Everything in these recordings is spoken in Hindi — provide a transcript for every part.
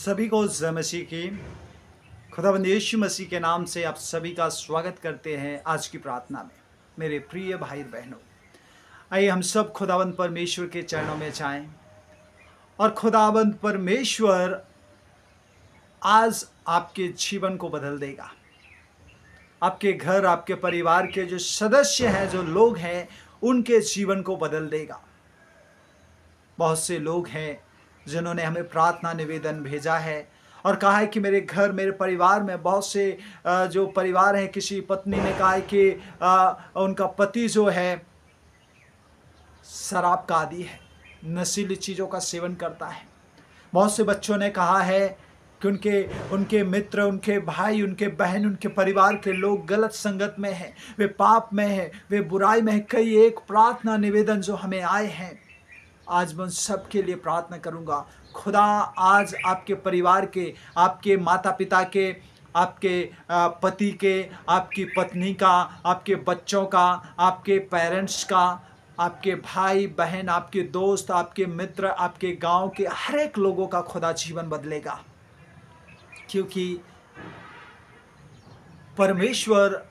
सभी को जय मसीह की खुदाबंद यीशु मसीह के नाम से आप सभी का स्वागत करते हैं आज की प्रार्थना में। मेरे प्रिय भाई बहनों, आइए हम सब खुदाबंद परमेश्वर के चरणों में जाएं और खुदाबंद परमेश्वर आज आपके जीवन को बदल देगा। आपके घर, आपके परिवार के जो सदस्य हैं, जो लोग हैं, उनके जीवन को बदल देगा। बहुत से लोग हैं जिन्होंने हमें प्रार्थना निवेदन भेजा है और कहा है कि मेरे घर, मेरे परिवार में बहुत से जो परिवार हैं, किसी पत्नी ने कहा है कि उनका पति जो है शराब का आदी है, नशीली चीज़ों का सेवन करता है। बहुत से बच्चों ने कहा है कि उनके मित्र, उनके भाई, उनके बहन, उनके परिवार के लोग गलत संगत में हैं, वे पाप में हैं, वे बुराई में हैं। कई एक प्रार्थना निवेदन जो हमें आए हैं, आज मैं उन सब के लिए प्रार्थना करूंगा। खुदा आज आपके परिवार के, आपके माता पिता के, आपके पति के, आपकी पत्नी का, आपके बच्चों का, आपके पेरेंट्स का, आपके भाई बहन, आपके दोस्त, आपके मित्र, आपके गांव के हर एक लोगों का खुदा जीवन बदलेगा। क्योंकि परमेश्वर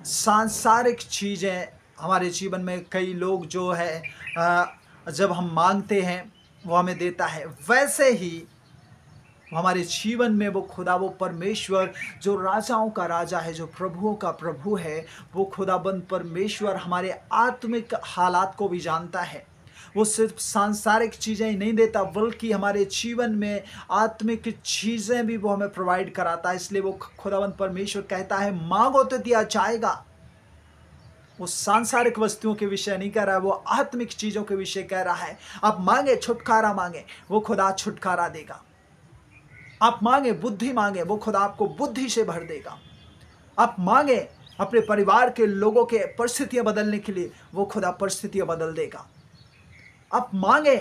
सांसारिक चीज़ें हमारे जीवन में, कई लोग जो है जब हम मांगते हैं वो हमें देता है, वैसे ही हमारे जीवन में वो खुदा, वो परमेश्वर जो राजाओं का राजा है, जो प्रभुओं का प्रभु है, वो खुदाबंद परमेश्वर हमारे आत्मिक हालात को भी जानता है। वो सिर्फ सांसारिक चीज़ें ही नहीं देता, बल्कि हमारे जीवन में आत्मिक चीज़ें भी वो हमें प्रोवाइड कराता है। इसलिए वो खुदाबंद परमेश्वर कहता है, मांगो तो दिया जाएगा। वो सांसारिक वस्तुओं के विषय नहीं कह रहा है, वो आत्मिक चीज़ों के विषय कह रहा है। आप मांगे, छुटकारा मांगे, वो खुदा छुटकारा देगा। आप मांगे, बुद्धि मांगे, वो खुदा आपको बुद्धि से भर देगा। आप मांगे अपने परिवार के लोगों के परिस्थितियां बदलने के लिए, वो खुदा परिस्थितियां बदल देगा। आप मांगे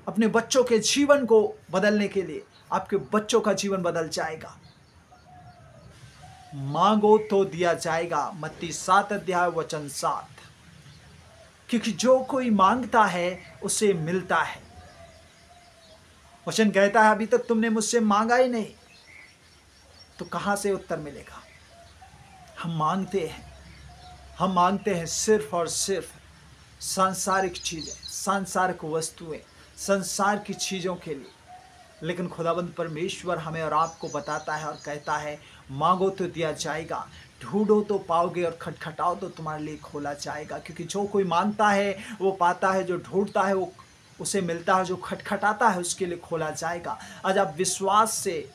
अपने बच्चों के जीवन को बदलने के लिए, आपके बच्चों का जीवन बदल जाएगा। मांगो तो दिया जाएगा, मत्ती 7 अध्याय वचन 7। क्योंकि जो कोई मांगता है उसे मिलता है। वचन कहता है, अभी तक तुमने मुझसे मांगा ही नहीं, तो कहां से उत्तर मिलेगा। हम मांगते हैं सिर्फ और सिर्फ सांसारिक चीजें, सांसारिक वस्तुएं, संसार की चीजों के लिए। लेकिन खुदाबंद परमेश्वर हमें और आपको बताता है और कहता है, मांगो तो दिया जाएगा, ढूंढो तो पाओगे, और खटखटाओ तो तुम्हारे लिए खोला जाएगा। क्योंकि जो कोई मांगता है वो पाता है, जो ढूंढता है वो उसे मिलता है, जो खटखटाता है उसके लिए खोला जाएगा। आज आप विश्वास से,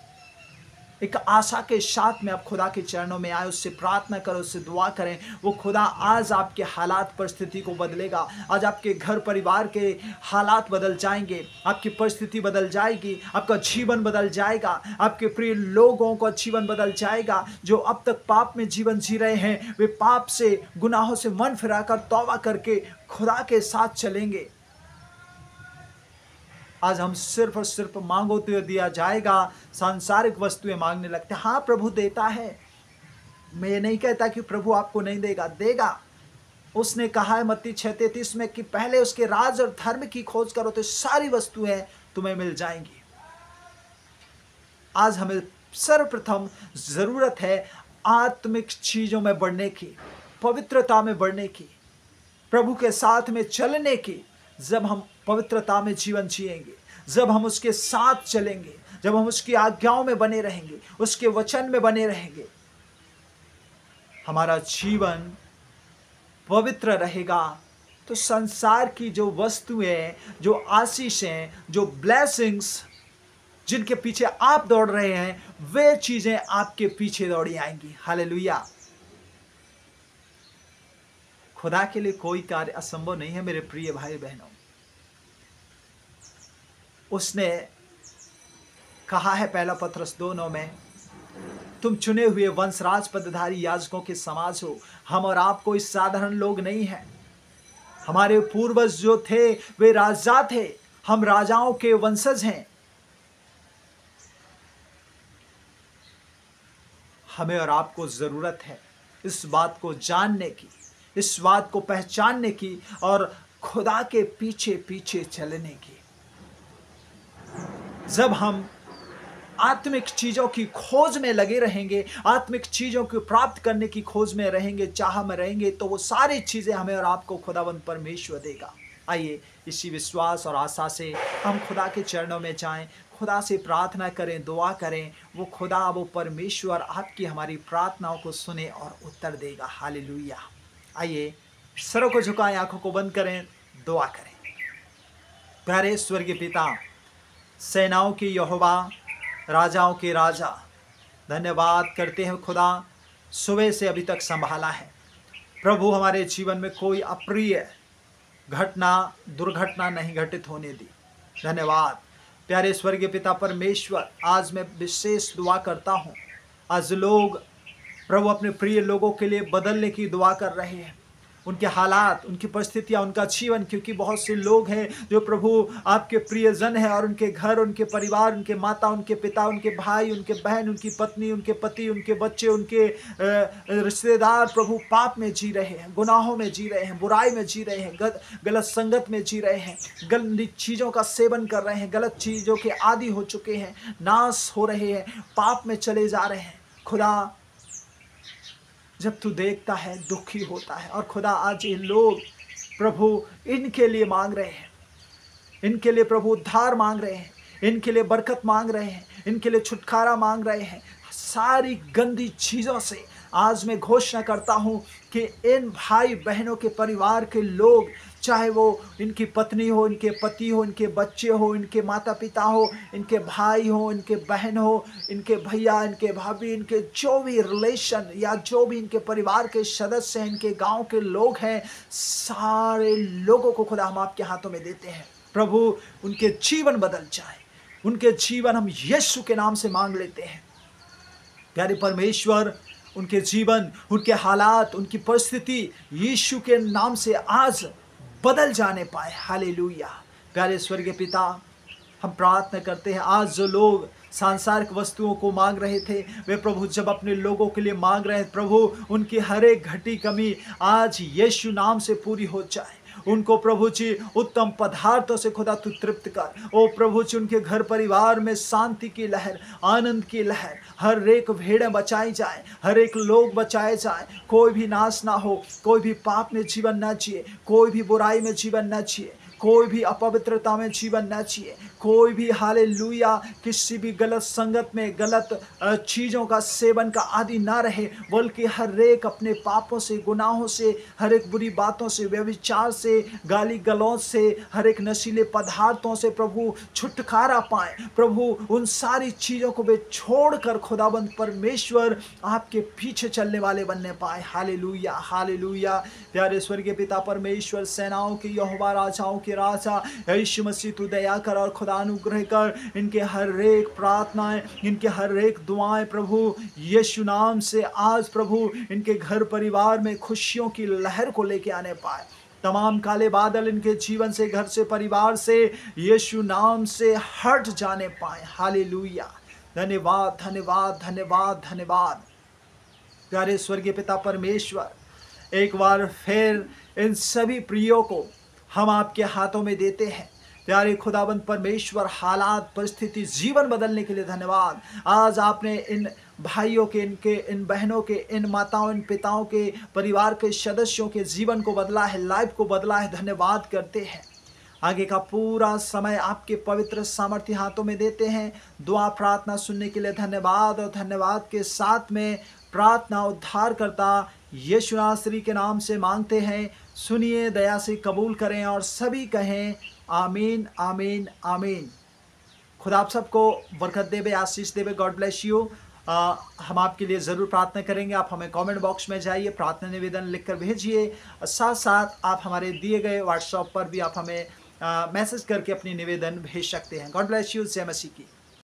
एक आशा के साथ में आप खुदा के चरणों में आए, उससे प्रार्थना करो, उससे दुआ करें। वो खुदा आज आपके हालात, परिस्थिति को बदलेगा। आज आपके घर परिवार के हालात बदल जाएंगे, आपकी परिस्थिति बदल जाएगी, आपका जीवन बदल जाएगा, आपके प्रिय लोगों का जीवन बदल जाएगा। जो अब तक पाप में जीवन जी रहे हैं, वे पाप से, गुनाहों से मन फिराकर तौबा करके खुदा के साथ चलेंगे। आज हम सिर्फ और सिर्फ मांगो तो दिया जाएगा, सांसारिक वस्तुएं मांगने लगते हैं। हाँ, प्रभु देता है, मैं ये नहीं कहता कि प्रभु आपको नहीं देगा, देगा। उसने कहा है मत्ती 6:33 में कि पहले उसके राज और धर्म की खोज करो तो सारी वस्तुएं तुम्हें मिल जाएंगी। आज हमें सर्वप्रथम जरूरत है आत्मिक चीजों में बढ़ने की, पवित्रता में बढ़ने की, प्रभु के साथ में चलने की। जब हम पवित्रता में जीवन जिएंगे, जब हम उसके साथ चलेंगे, जब हम उसकी आज्ञाओं में बने रहेंगे, उसके वचन में बने रहेंगे, हमारा जीवन पवित्र रहेगा, तो संसार की जो वस्तुएं, जो आशीषें, जो ब्लेसिंग्स जिनके पीछे आप दौड़ रहे हैं, वे चीजें आपके पीछे दौड़ी आएंगी। हालेलुया। खुदा के लिए कोई कार्य असंभव नहीं है मेरे प्रिय भाई बहनों। उसने कहा है पहला पत्रस 2:9 में, तुम चुने हुए वंशराज पदधारी याजकों के समाज हो। हम और आप कोई साधारण लोग नहीं हैं। हमारे पूर्वज जो थे वे राजा थे, हम राजाओं के वंशज हैं। हमें और आपको जरूरत है इस बात को जानने की, इस बात को पहचानने की और खुदा के पीछे पीछे चलने की। जब हम आत्मिक चीज़ों की खोज में लगे रहेंगे, आत्मिक चीज़ों को प्राप्त करने की खोज में रहेंगे, चाह में रहेंगे, तो वो सारी चीज़ें हमें और आपको खुदावंद परमेश्वर देगा। आइए इसी विश्वास और आशा से हम खुदा के चरणों में जाएं, खुदा से प्रार्थना करें, दुआ करें। वो खुदा, वो परमेश्वर आपकी हमारी प्रार्थनाओं को सुने और उत्तर देगा। हालेलुया। आइए सरों को झुकाएं, आंखों को बंद करें, दुआ करें। प्यारे स्वर्गीय पिता, सेनाओं के यहोवा, राजाओं के राजा, धन्यवाद करते हैं खुदा, सुबह से अभी तक संभाला है प्रभु। हमारे जीवन में कोई अप्रिय घटना, दुर्घटना नहीं घटित होने दी। धन्यवाद प्यारे स्वर्गीय पिता परमेश्वर। आज मैं विशेष दुआ करता हूँ, आज लोग प्रभु अपने प्रिय लोगों के लिए बदलने की दुआ कर रहे हैं, उनके हालात, उनकी परिस्थितियाँ, उनका जीवन, क्योंकि बहुत से लोग हैं जो प्रभु आपके प्रियजन हैं और उनके घर, उनके परिवार, उनके माता, उनके पिता, उनके भाई, उनके बहन, उनकी पत्नी, उनके पति, उनके बच्चे, उनके रिश्तेदार प्रभु पाप में जी रहे हैं, गुनाहों में जी रहे हैं, बुराई में जी रहे हैं, गलत संगत में जी रहे हैं, गंदी चीज़ों का सेवन कर रहे हैं, गलत चीज़ों के आदी हो चुके हैं, नाश हो रहे हैं, पाप में चले जा रहे हैं। खुदा, जब तू देखता है दुखी होता है। और खुदा आज ये लोग प्रभु इनके लिए मांग रहे हैं, इनके लिए प्रभु उद्धार मांग रहे हैं, इनके लिए बरकत मांग रहे हैं, इनके लिए छुटकारा मांग रहे हैं। सारी गंदी चीज़ों से आज मैं घोषणा करता हूँ कि इन भाई बहनों के परिवार के लोग, चाहे वो इनकी पत्नी हो, इनके पति हो, इनके बच्चे हो, इनके माता पिता हो, इनके भाई हो, इनके बहन हो, इनके भैया, इनके भाभी, इनके जो भी रिलेशन या जो भी इनके परिवार के सदस्य हैं, इनके गांव के लोग हैं, सारे लोगों को खुदा हम आपके हाथों में देते हैं। प्रभु उनके जीवन बदल जाए, उनके जीवन हम यीशु के नाम से मांग लेते हैं। प्यारे परमेश्वर, उनके जीवन, उनके हालात, उनकी परिस्थिति यीशु के नाम से आज बदल जाने पाए। हालेलुया। प्यारे स्वर्गीय पिता, हम प्रार्थना करते हैं, आज जो लोग सांसारिक वस्तुओं को मांग रहे थे, वे प्रभु जब अपने लोगों के लिए मांग रहे हैं, प्रभु उनकी हर एक घटी कमी आज यीशु नाम से पूरी हो जाए। उनको प्रभु जी उत्तम पदार्थों से खुदा तू तृप्त कर। ओ प्रभु जी, उनके घर परिवार में शांति की लहर, आनंद की लहर, हर एक भेड़ें बचाई जाए, हर एक लोग बचाए जाए, कोई भी नाश ना हो, कोई भी पाप में जीवन ना जिए, कोई भी बुराई में जीवन ना जिए, कोई भी अपवित्रता में जीवन न जिए, कोई भी हालेलुया किसी भी गलत संगत में, गलत चीज़ों का सेवन का आदि ना रहे, बल्कि हर एक अपने पापों से, गुनाहों से, हर एक बुरी बातों से, व्यभिचार से, गाली गलौज से, हर एक नशीले पदार्थों से प्रभु छुटकारा पाए। प्रभु उन सारी चीज़ों को वे छोड़कर खुदाबंद परमेश्वर आपके पीछे चलने वाले बनने पाए। Hallelujah, hallelujah. प्यारे स्वर्गीय पिता परमेश्वर, सेनाओं के यहोवा, राजाओं के राजा यीशु मसीह तू दया कर और खुदा अनुग्रह कर। इनके हर एक प्रार्थनाएं, इनके हर एक दुआएं प्रभु यीशु नाम से आज प्रभु इनके घर परिवार में खुशियों की लहर को लेके आने पाए। तमाम काले बादल इनके जीवन से, घर से, परिवार से यीशु नाम से हट जाने पाए। हालेलुया। धन्यवाद, धन्यवाद, धन्यवाद, धन्यवाद। प्यारे स्वर्गीय पिता परमेश्वर, एक बार फिर इन सभी प्रियों को हम आपके हाथों में देते हैं। प्यारे खुदाबंद परमेश्वर, हालात, परिस्थिति, जीवन बदलने के लिए धन्यवाद। आज आपने इन भाइयों के, इनके इन बहनों के, इन माताओं, इन पिताओं के, परिवार के सदस्यों के जीवन को बदला है, लाइफ को बदला है। धन्यवाद करते हैं। आगे का पूरा समय आपके पवित्र सामर्थ्य हाथों में देते हैं। दुआ प्रार्थना सुनने के लिए धन्यवाद, और धन्यवाद के साथ में प्रार्थना उद्धारकर्ता यीशु नासरी के नाम से मांगते हैं। सुनिए, दया से कबूल करें और सभी कहें आमीन, आमीन, आमीन। खुदा आप सबको बरकत देवे, आशीष देवे। God bless you. हम आपके लिए ज़रूर प्रार्थना करेंगे। आप हमें कमेंट बॉक्स में जाइए, प्रार्थना निवेदन लिखकर भेजिए। साथ साथ आप हमारे दिए गए व्हाट्सएप पर भी आप हमें मैसेज करके अपनी निवेदन भेज सकते हैं। God bless you. जय मसीह की।